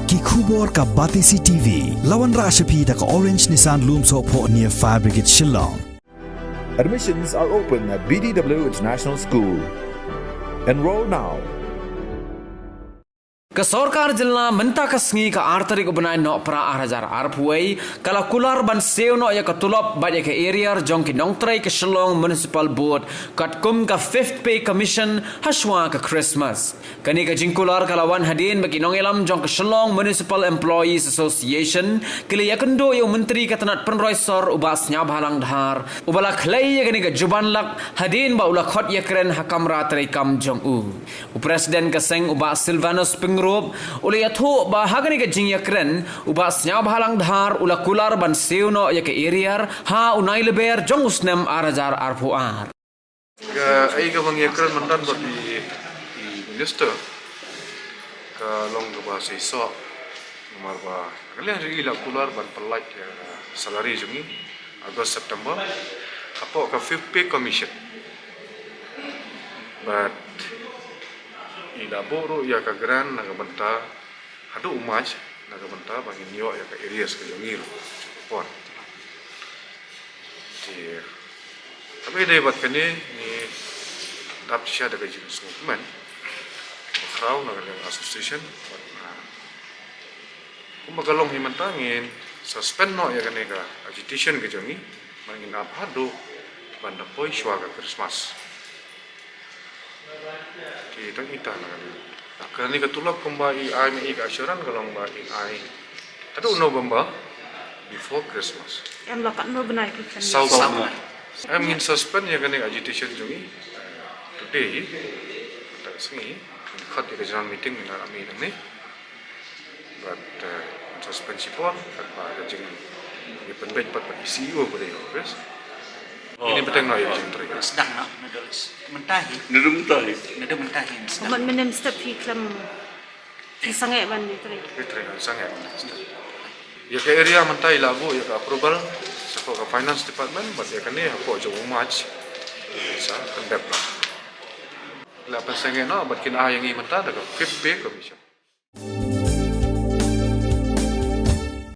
ki khubor ka Batisi TV lawan Rashapi da ka Orange Nissan Lumso po near Fire Brigade Shillong. Admissions are open at BDW International School. Enroll now. Kesorkar jelna menta kesngi ke arteri kebenain no pra arajar arpuai kala kular ban seu no ya ketulop ba ya ke area jong ki nongtrai ke Shillong Municipal Board kat kum ka 5th Pay Commission haswa ke Christmas kani ke jingkular kala wan hadin bagi nong elam jong ke Shillong Municipal Employees Association kili ya kendo yo menteri katanat penroisor ubas nyab halang dhar ubala khlai ya kani ke juban lak hadin ba ula khot ya kren hakamra trai kam jong u presiden ke seng ubas Silvanus Pingru oleh itu bahagian ke jingya keren ubas nyab halang dhar ula kular ban seuno ya ke area ha unai leber jong usnem arajar arpuar ke ai ke bang keren mandan bagi minister ke long ke bahasa iso nomor ba kalian hari ila kular ban pelaj ya salary jungi Agustus September apa ke 5th Pay Commission but ila boro ya ka gran naga benta hadu umaj naga benta bangin yo ya ka areas ke jongil pon ti tapi dai bat kani ni dap sia daga jenis movement crowd naga association kumagalong himantangin suspend no ya kani ka agitation ke jongi bangin ap hadu banda poi swaga Christmas kita kita nak kerana ketulak kembali ai me ik assuran kalau kembali ai tapi uno bamba before Christmas em lakat no benai kita sama I mean suspend ya kena agitation jungi today tak sengi khat di regional meeting dengan kami ni but suspend sipon apa jeng ni penbet pat CEO boleh office ini betul nak ya jentri sedang nak menulis mentahi Umat menem step iklam sangat ban ditri sangat ya ke area mentai lagu ya ke approval sako ke finance department but ya kene apa jo much bisa kendap lah la pasangena but kina yang i menta daga 5th Pay Commission